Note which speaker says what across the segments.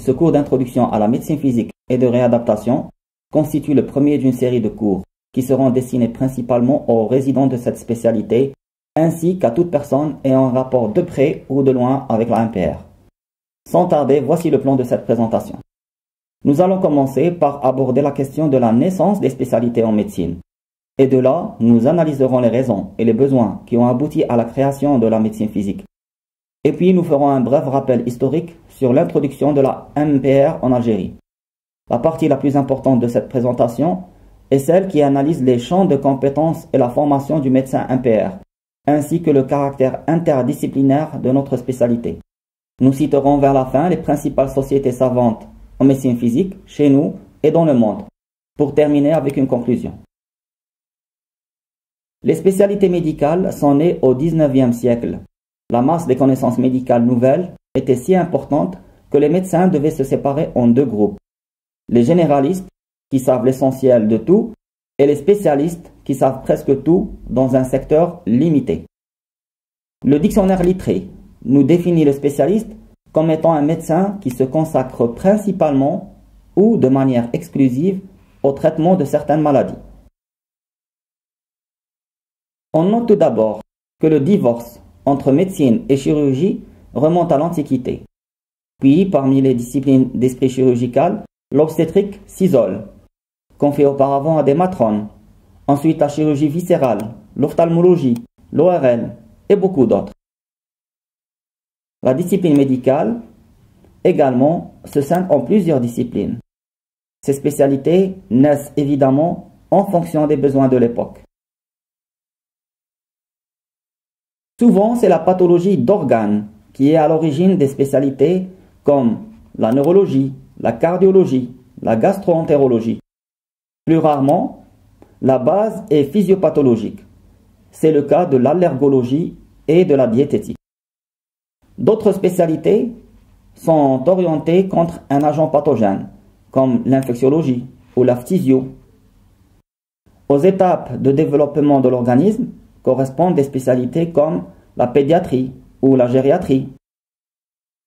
Speaker 1: Ce cours d'introduction à la médecine physique et de réadaptation constitue le premier d'une série de cours qui seront destinés principalement aux résidents de cette spécialité ainsi qu'à toute personne ayant un rapport de près ou de loin avec la MPR. Sans tarder, voici le plan de cette présentation. Nous allons commencer par aborder la question de la naissance des spécialités en médecine. Et de là, nous analyserons les raisons et les besoins qui ont abouti à la création de la médecine physique. Et puis nous ferons un bref rappel historique sur l'introduction de la MPR en Algérie. La partie la plus importante de cette présentation est celle qui analyse les champs de compétences et la formation du médecin MPR, ainsi que le caractère interdisciplinaire de notre spécialité. Nous citerons vers la fin les principales sociétés savantes en médecine physique, chez nous et dans le monde, pour terminer avec une conclusion. Les spécialités médicales sont nées au XIXe siècle. La masse des connaissances médicales nouvelles était si importante que les médecins devaient se séparer en deux groupes. Les généralistes, qui savent l'essentiel de tout, et les spécialistes, qui savent presque tout dans un secteur limité. Le dictionnaire Littré nous définit le spécialiste comme étant un médecin qui se consacre principalement ou de manière exclusive au traitement de certaines maladies. On note tout d'abord que le divorce entre médecine et chirurgie remonte à l'Antiquité. Puis, parmi les disciplines d'esprit chirurgical, l'obstétrique s'isole, confiée auparavant à des matrones. Ensuite, la chirurgie viscérale, l'ophtalmologie, l'ORL et beaucoup d'autres. La discipline médicale, également, se scinde en plusieurs disciplines. Ces spécialités naissent évidemment en fonction des besoins de l'époque. Souvent, c'est la pathologie d'organes qui est à l'origine des spécialités comme la neurologie, la cardiologie, la gastro-entérologie. Plus rarement, la base est physiopathologique. C'est le cas de l'allergologie et de la diététique. D'autres spécialités sont orientées contre un agent pathogène, comme l'infectiologie ou la phthysio. Aux étapes de développement de l'organisme correspondent des spécialités comme la pédiatrie ou la gériatrie.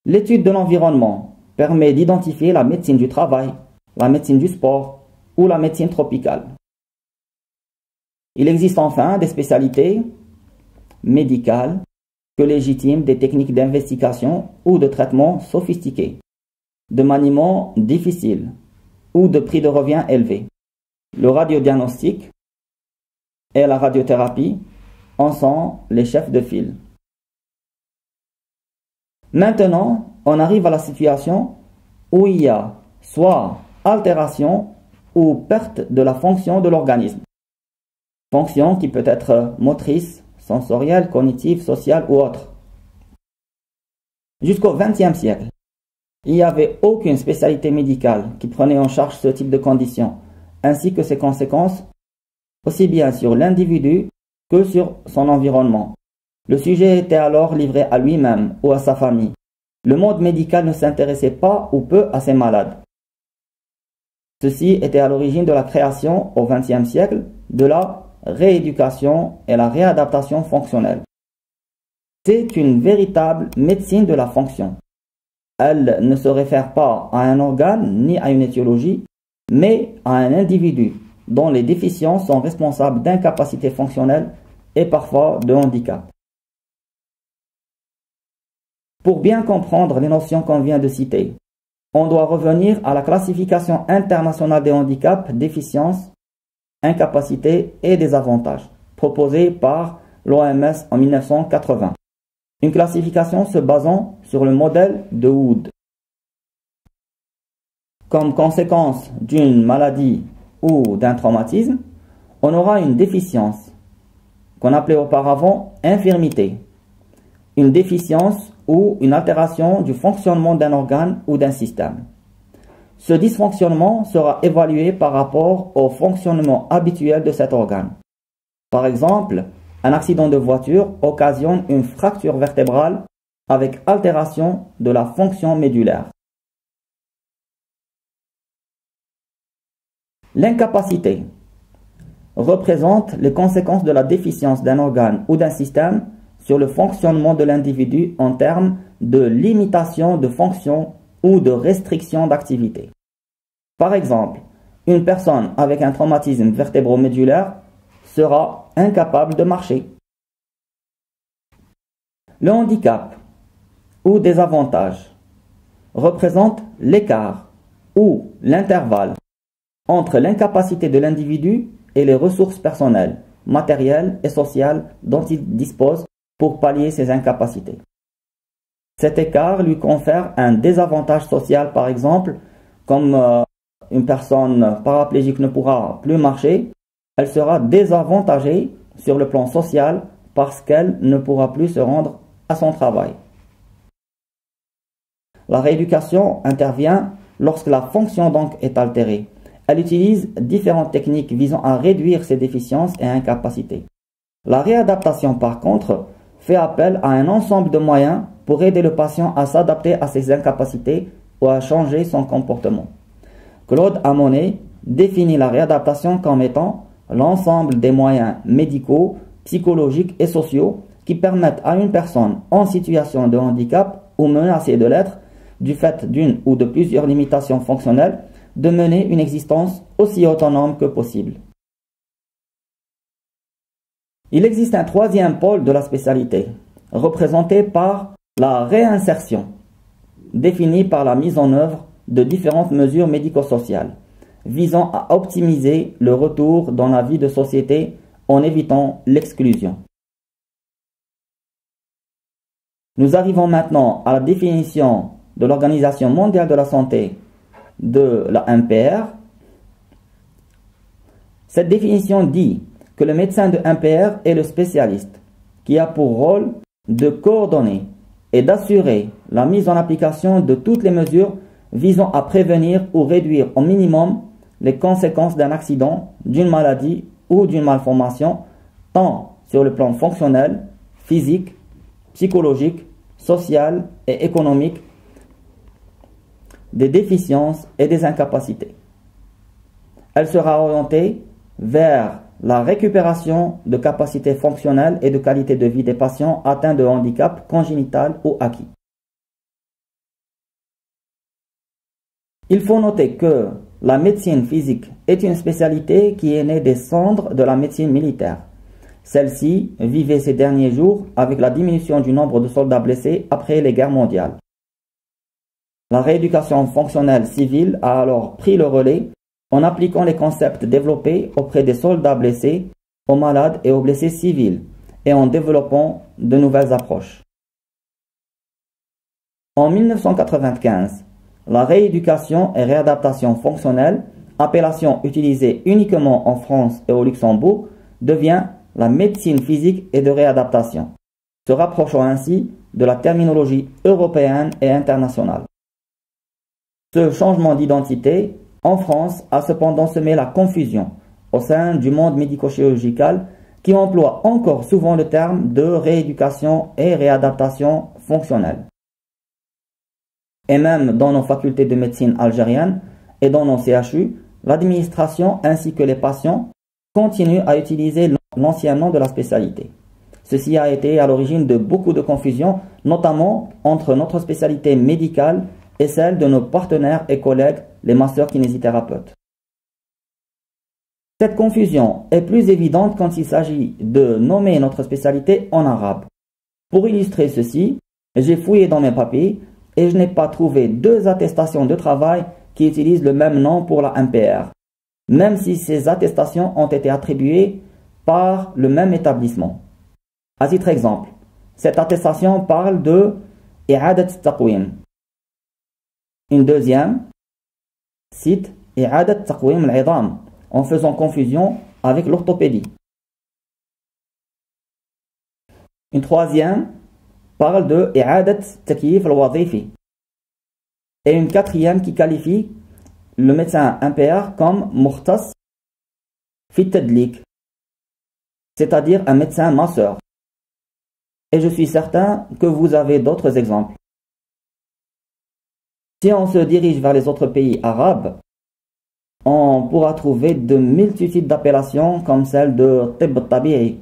Speaker 1: L'étude de l'environnement permet d'identifier la médecine du travail, la médecine du sport ou la médecine tropicale. Il existe enfin des spécialités médicales que légitiment des techniques d'investigation ou de traitement sophistiquées, de maniement difficile ou de prix de revient élevé. Le radiodiagnostic et la radiothérapie en sont les chefs de file. Maintenant, on arrive à la situation où il y a soit altération ou perte de la fonction de l'organisme. Fonction qui peut être motrice, sensorielle, cognitive, sociale ou autre. Jusqu'au XXe siècle, il n'y avait aucune spécialité médicale qui prenait en charge ce type de conditions, ainsi que ses conséquences, aussi bien sur l'individu que sur son environnement. Le sujet était alors livré à lui-même ou à sa famille. Le monde médical ne s'intéressait pas ou peu à ces malades. Ceci était à l'origine de la création, au XXe siècle, de la rééducation et la réadaptation fonctionnelle. C'est une véritable médecine de la fonction. Elle ne se réfère pas à un organe ni à une étiologie, mais à un individu dont les déficiences sont responsables d'incapacités fonctionnelles et parfois de handicap. Pour bien comprendre les notions qu'on vient de citer, on doit revenir à la classification internationale des handicaps, déficiences, incapacités et désavantages, proposée par l'OMS en 1980. Une classification se basant sur le modèle de Wood. Comme conséquence d'une maladie ou d'un traumatisme, on aura une déficience, qu'on appelait auparavant infirmité, une déficience ou une altération du fonctionnement d'un organe ou d'un système. Ce dysfonctionnement sera évalué par rapport au fonctionnement habituel de cet organe. Par exemple, un accident de voiture occasionne une fracture vertébrale avec altération de la fonction médulaire. L'incapacité représente les conséquences de la déficience d'un organe ou d'un système sur le fonctionnement de l'individu en termes de limitation de fonction ou de restriction d'activité. Par exemple, une personne avec un traumatisme vertébro-médulaire sera incapable de marcher. Le handicap ou désavantage représente l'écart ou l'intervalle entre l'incapacité de l'individu et les ressources personnelles, matérielles et sociales dont il dispose pour pallier ses incapacités. Cet écart lui confère un désavantage social, par exemple, comme une personne paraplégique ne pourra plus marcher, elle sera désavantagée sur le plan social parce qu'elle ne pourra plus se rendre à son travail. La rééducation intervient lorsque la fonction donc est altérée. Elle utilise différentes techniques visant à réduire ses déficiences et incapacités. La réadaptation, par contre, fait appel à un ensemble de moyens pour aider le patient à s'adapter à ses incapacités ou à changer son comportement. Claude Amonet définit la réadaptation comme étant l'ensemble des moyens médicaux, psychologiques et sociaux qui permettent à une personne en situation de handicap ou menacée de l'être, du fait d'une ou de plusieurs limitations fonctionnelles, de mener une existence aussi autonome que possible. Il existe un troisième pôle de la spécialité, représenté par la réinsertion, définie par la mise en œuvre de différentes mesures médico-sociales, visant à optimiser le retour dans la vie de société en évitant l'exclusion. Nous arrivons maintenant à la définition de l'Organisation mondiale de la santé de la MPR. Cette définition dit que le médecin de MPR est le spécialiste qui a pour rôle de coordonner et d'assurer la mise en application de toutes les mesures visant à prévenir ou réduire au minimum les conséquences d'un accident, d'une maladie ou d'une malformation, tant sur le plan fonctionnel, physique, psychologique, social et économique, des déficiences et des incapacités. Elle sera orientée vers la récupération de capacités fonctionnelles et de qualité de vie des patients atteints de handicap congénital ou acquis. Il faut noter que la médecine physique est une spécialité qui est née des cendres de la médecine militaire. Celle-ci vivait ces derniers jours avec la diminution du nombre de soldats blessés après les guerres mondiales. La rééducation fonctionnelle civile a alors pris le relais en appliquant les concepts développés auprès des soldats blessés, aux malades et aux blessés civils, et en développant de nouvelles approches. En 1995, la rééducation et réadaptation fonctionnelle, appellation utilisée uniquement en France et au Luxembourg, devient la médecine physique et de réadaptation, se rapprochant ainsi de la terminologie européenne et internationale. Ce changement d'identité en France a cependant semé la confusion au sein du monde médico-chirurgical qui emploie encore souvent le terme de rééducation et réadaptation fonctionnelle. Et même dans nos facultés de médecine algériennes et dans nos CHU, l'administration ainsi que les patients continuent à utiliser l'ancien nom de la spécialité. Ceci a été à l'origine de beaucoup de confusion, notamment entre notre spécialité médicale et celle de nos partenaires et collègues, les masseurs-kinésithérapeutes. Cette confusion est plus évidente quand il s'agit de nommer notre spécialité en arabe. Pour illustrer ceci, j'ai fouillé dans mes papiers et je n'ai pas trouvé deux attestations de travail qui utilisent le même nom pour la MPR, même si ces attestations ont été attribuées par le même établissement. À titre exemple, cette attestation parle de i'adat taqwim. Une deuxième cite i'adat taqwim al-'idam en faisant confusion avec l'orthopédie. Une troisième parle de i'adat takyif al-wazifi. Et une quatrième qui qualifie le médecin MPR comme mukhtas fi tadlik, c'est-à-dire un médecin masseur. Et je suis certain que vous avez d'autres exemples. Si on se dirige vers les autres pays arabes, on pourra trouver de multitudes d'appellations comme celle de tibb tabi'i,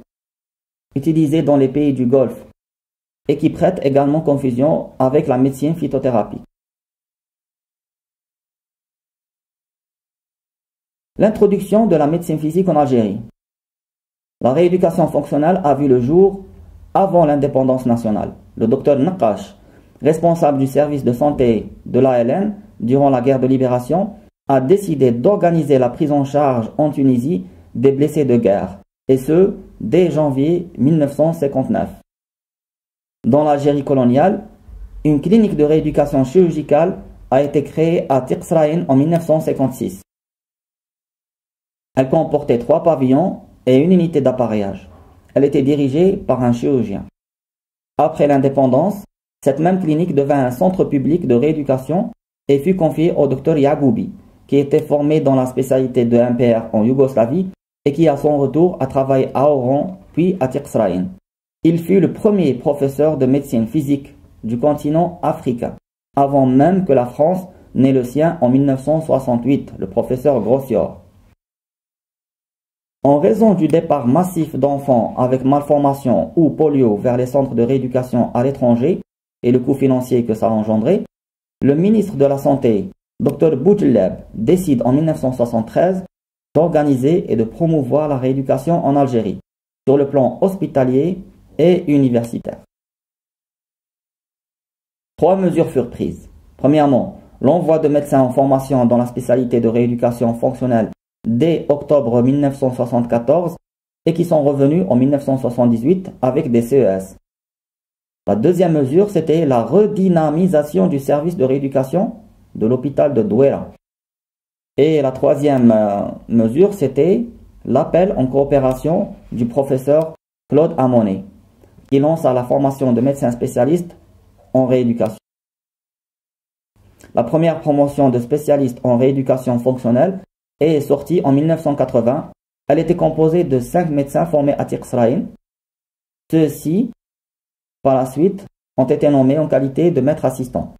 Speaker 1: utilisée dans les pays du Golfe, et qui prête également confusion avec la médecine phytothérapie. L'introduction de la médecine physique en Algérie. La rééducation fonctionnelle a vu le jour avant l'indépendance nationale. Le docteur Nakash, responsable du service de santé de l'ALN durant la guerre de libération, a décidé d'organiser la prise en charge en Tunisie des blessés de guerre, et ce, dès janvier 1959. Dans l'Algérie coloniale, une clinique de rééducation chirurgicale a été créée à Tiqsraïn en 1956. Elle comportait 3 pavillons et une unité d'appareillage. Elle était dirigée par un chirurgien. Après l'indépendance, cette même clinique devint un centre public de rééducation et fut confiée au docteur Yagoubi, qui était formé dans la spécialité de MPR en Yougoslavie et qui à son retour a travaillé à Oran puis à Tiqsraïn. Il fut le premier professeur de médecine physique du continent africain, avant même que la France n'ait le sien en 1968, le professeur Grossior. En raison du départ massif d'enfants avec malformation ou polio vers les centres de rééducation à l'étranger et le coût financier que ça a engendré, le ministre de la Santé, Dr Boudjelleb, décide en 1973 d'organiser et de promouvoir la rééducation en Algérie, sur le plan hospitalier et universitaire. 3 mesures furent prises. Premièrement, l'envoi de médecins en formation dans la spécialité de rééducation fonctionnelle dès octobre 1974 et qui sont revenus en 1978 avec des CES. La deuxième mesure, c'était la redynamisation du service de rééducation de l'hôpital de Douala. Et la troisième mesure, c'était l'appel en coopération du professeur Claude Amonet, qui lance à la formation de médecins spécialistes en rééducation. La première promotion de spécialistes en rééducation fonctionnelle est sortie en 1980. Elle était composée de 5 médecins formés à Tiqsraïn. Ceux-ci, par la suite, ont été nommés en qualité de maîtres assistants.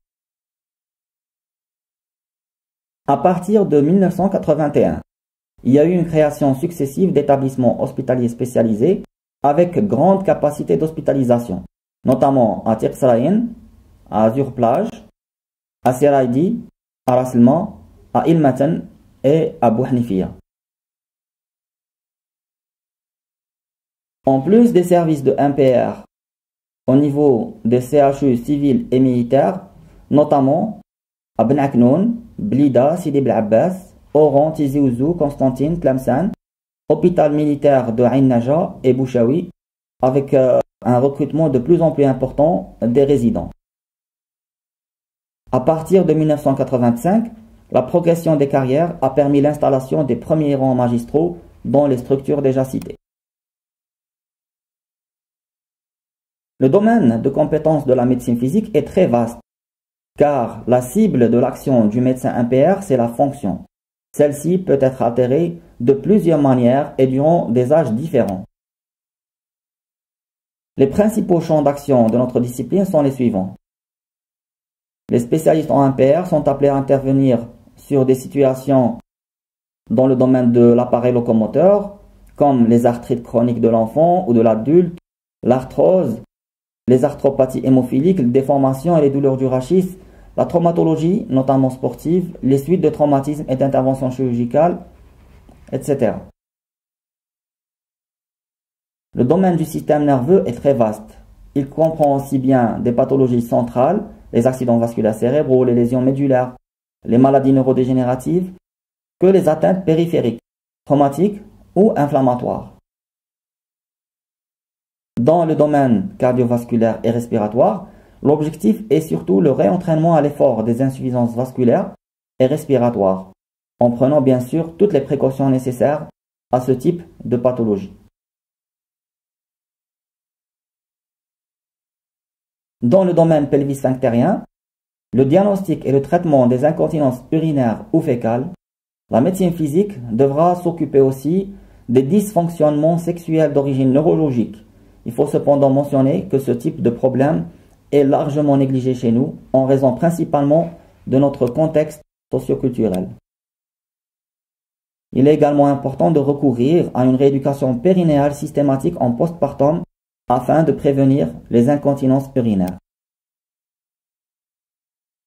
Speaker 1: À partir de 1981, il y a eu une création successive d'établissements hospitaliers spécialisés avec grande capacité d'hospitalisation, notamment à Tiqsraïn, à Azur-Plage, à Seraïdi, à Rasselma, à Ilmaten et à Bouhnifia. En plus des services de MPR au niveau des CHU civils et militaires, notamment à Ben Aknoun, Blida, Sidi Bel Abbas, Oran, Tizi Ouzou, Constantine, Tlemcen, hôpital militaire de Ain Naja et Bouchaoui, avec un recrutement de plus en plus important des résidents. À partir de 1985, la progression des carrières a permis l'installation des premiers rangs magistraux dans les structures déjà citées. Le domaine de compétence de la médecine physique est très vaste, car la cible de l'action du médecin MPR, c'est la fonction. Celle-ci peut être altérée de plusieurs manières et durant des âges différents. Les principaux champs d'action de notre discipline sont les suivants. Les spécialistes en MPR sont appelés à intervenir sur des situations dans le domaine de l'appareil locomoteur, comme les arthrites chroniques de l'enfant ou de l'adulte, l'arthrose, les arthropathies hémophiliques, les déformations et les douleurs du rachis, la traumatologie, notamment sportive, les suites de traumatismes et d'interventions chirurgicales, etc. Le domaine du système nerveux est très vaste. Il comprend aussi bien des pathologies centrales, les accidents vasculaires cérébraux, les lésions médulaires, les maladies neurodégénératives, que les atteintes périphériques, traumatiques ou inflammatoires. Dans le domaine cardiovasculaire et respiratoire, l'objectif est surtout le réentraînement à l'effort des insuffisances vasculaires et respiratoires, en prenant bien sûr toutes les précautions nécessaires à ce type de pathologie. Dans le domaine pelvis-sphinctérien, le diagnostic et le traitement des incontinences urinaires ou fécales, la médecine physique devra s'occuper aussi des dysfonctionnements sexuels d'origine neurologique. Il faut cependant mentionner que ce type de problème est largement négligé chez nous en raison principalement de notre contexte socioculturel. Il est également important de recourir à une rééducation périnéale systématique en postpartum afin de prévenir les incontinences urinaires.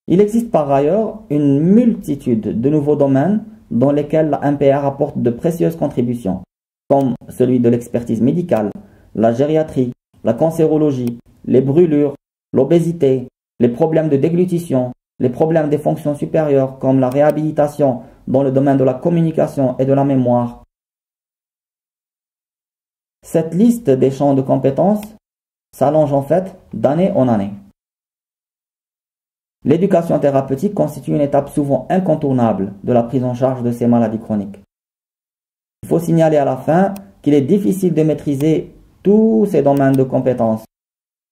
Speaker 1: Il existe par ailleurs une multitude de nouveaux domaines dans lesquels la MPR apporte de précieuses contributions, comme celui de l'expertise médicale, la gériatrie, la cancérologie, les brûlures, l'obésité, les problèmes de déglutition, les problèmes des fonctions supérieures comme la réhabilitation dans le domaine de la communication et de la mémoire. Cette liste des champs de compétences s'allonge en fait d'année en année. L'éducation thérapeutique constitue une étape souvent incontournable de la prise en charge de ces maladies chroniques. Il faut signaler à la fin qu'il est difficile de maîtriser tous ces domaines de compétences,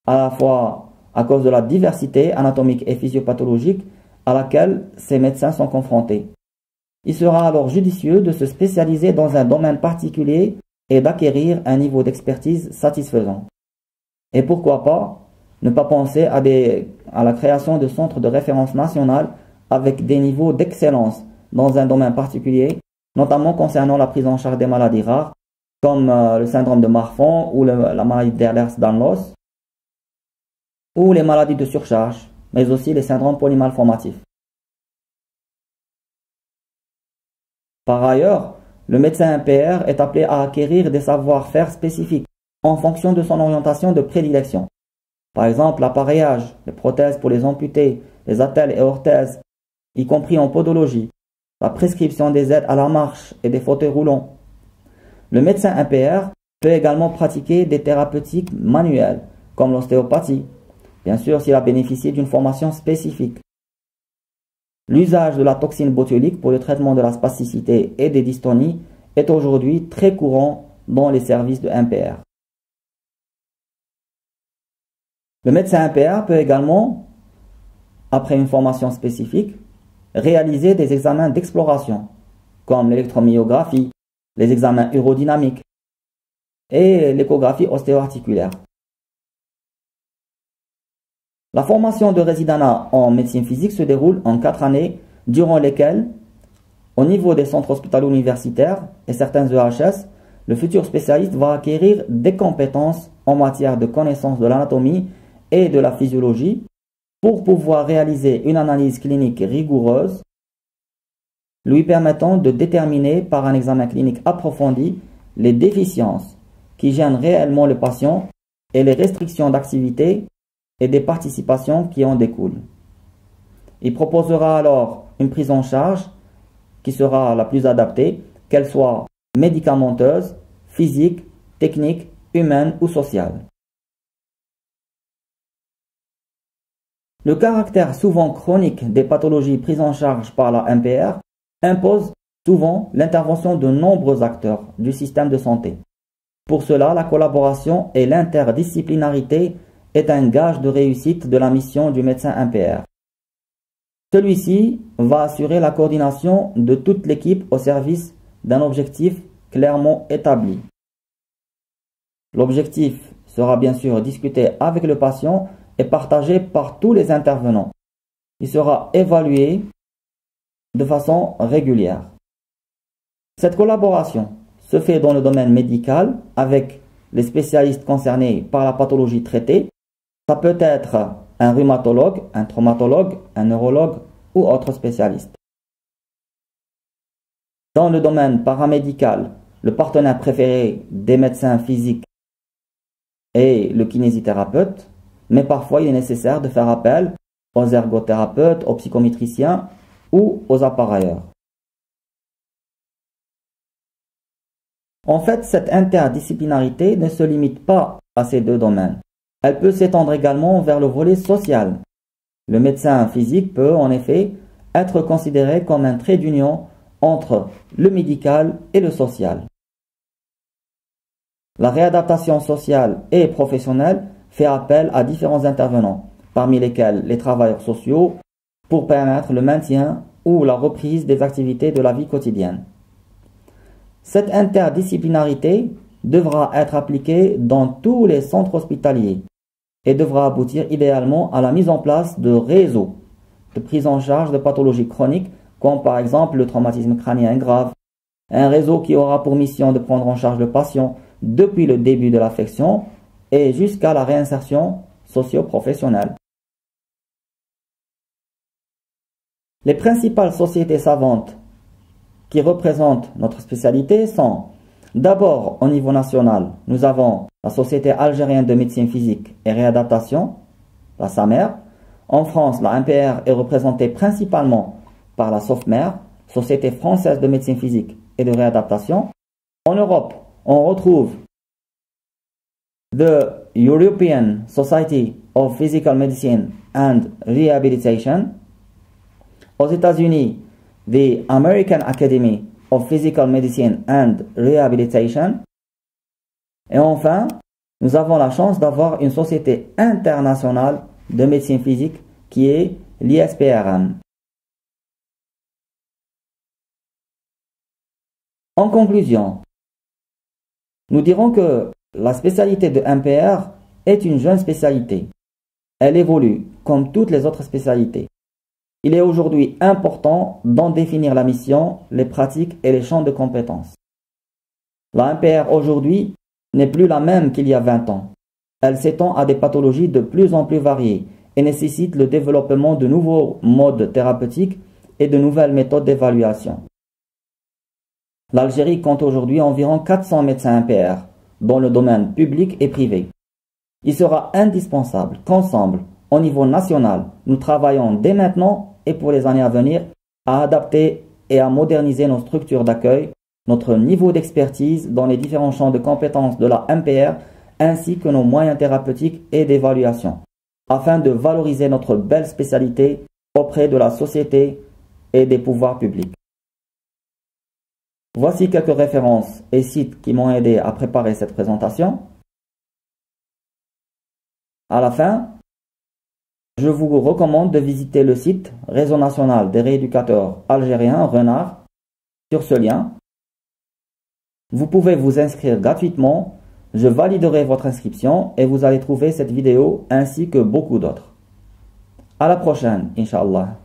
Speaker 1: à la fois à cause de la diversité anatomique et physiopathologique à laquelle ces médecins sont confrontés. Il sera alors judicieux de se spécialiser dans un domaine particulier et d'acquérir un niveau d'expertise satisfaisant. Et pourquoi pas ne pas penser à la création de centres de référence nationale avec des niveaux d'excellence dans un domaine particulier, notamment concernant la prise en charge des maladies rares, comme le syndrome de Marfan ou la maladie d'Ehlers-Danlos, ou les maladies de surcharge, mais aussi les syndromes polymalformatifs. Par ailleurs, le médecin MPR est appelé à acquérir des savoir-faire spécifiques en fonction de son orientation de prédilection. Par exemple, l'appareillage, les prothèses pour les amputés, les attelles et orthèses, y compris en podologie, la prescription des aides à la marche et des fauteuils roulants. Le médecin MPR peut également pratiquer des thérapeutiques manuelles, comme l'ostéopathie, bien sûr s'il a bénéficié d'une formation spécifique. L'usage de la toxine botulique pour le traitement de la spasticité et des dystonies est aujourd'hui très courant dans les services de MPR. Le médecin MPR peut également, après une formation spécifique, réaliser des examens d'exploration, comme l'électromyographie, les examens urodynamiques et l'échographie ostéo-articulaire. La formation de résidanat en médecine physique se déroule en 4 années, durant lesquelles, au niveau des centres hospitalo-universitaires et certains EHS, le futur spécialiste va acquérir des compétences en matière de connaissance de l'anatomie et de la physiologie pour pouvoir réaliser une analyse clinique rigoureuse, lui permettant de déterminer par un examen clinique approfondi les déficiences qui gênent réellement le patient et les restrictions d'activité et des participations qui en découlent. Il proposera alors une prise en charge qui sera la plus adaptée, qu'elle soit médicamenteuse, physique, technique, humaine ou sociale. Le caractère souvent chronique des pathologies prises en charge par la MPR impose souvent l'intervention de nombreux acteurs du système de santé. Pour cela, la collaboration et l'interdisciplinarité est un gage de réussite de la mission du médecin MPR. Celui-ci va assurer la coordination de toute l'équipe au service d'un objectif clairement établi. L'objectif sera bien sûr discuté avec le patient et partagé par tous les intervenants. Il sera évalué de façon régulière. Cette collaboration se fait dans le domaine médical avec les spécialistes concernés par la pathologie traitée. Ça peut être un rhumatologue, un traumatologue, un neurologue ou autre spécialiste. Dans le domaine paramédical, le partenaire préféré des médecins physiques est le kinésithérapeute, mais parfois il est nécessaire de faire appel aux ergothérapeutes, aux psychométriciens ou aux appareilleurs. En fait, cette interdisciplinarité ne se limite pas à ces deux domaines. Elle peut s'étendre également vers le volet social. Le médecin physique peut en effet être considéré comme un trait d'union entre le médical et le social. La réadaptation sociale et professionnelle fait appel à différents intervenants, parmi lesquels les travailleurs sociaux, pour permettre le maintien ou la reprise des activités de la vie quotidienne. Cette interdisciplinarité devra être appliquée dans tous les centres hospitaliers et devra aboutir idéalement à la mise en place de réseaux de prise en charge de pathologies chroniques comme par exemple le traumatisme crânien grave, un réseau qui aura pour mission de prendre en charge le patient depuis le début de l'affection et jusqu'à la réinsertion socio-professionnelle. Les principales sociétés savantes qui représentent notre spécialité sont d'abord au niveau national, nous avons la Société algérienne de médecine physique et réadaptation, la SAMER. En France, la MPR est représentée principalement par la SOFMER, Société française de médecine physique et de réadaptation. En Europe, on retrouve the European Society of Physical Medicine and Rehabilitation. Aux États-Unis, the American Academy of Physical Medicine and Rehabilitation. Et enfin, nous avons la chance d'avoir une société internationale de médecine physique qui est l'ISPRM. En conclusion, nous dirons que la spécialité de MPR est une jeune spécialité. Elle évolue comme toutes les autres spécialités. Il est aujourd'hui important d'en définir la mission, les pratiques et les champs de compétences. La MPR aujourd'hui n'est plus la même qu'il y a 20 ans. Elle s'étend à des pathologies de plus en plus variées et nécessite le développement de nouveaux modes thérapeutiques et de nouvelles méthodes d'évaluation. L'Algérie compte aujourd'hui environ 400 médecins MPR dans le domaine public et privé. Il sera indispensable qu'ensemble, au niveau national, nous travaillons dès maintenant et pour les années à venir à adapter et à moderniser nos structures d'accueil, notre niveau d'expertise dans les différents champs de compétences de la MPR ainsi que nos moyens thérapeutiques et d'évaluation, afin de valoriser notre belle spécialité auprès de la société et des pouvoirs publics. Voici quelques références et sites qui m'ont aidé à préparer cette présentation. À la fin, je vous recommande de visiter le site Réseau national des rééducateurs algériens, RENAR, sur ce lien. Vous pouvez vous inscrire gratuitement, je validerai votre inscription et vous allez trouver cette vidéo ainsi que beaucoup d'autres. À la prochaine, Inch'Allah.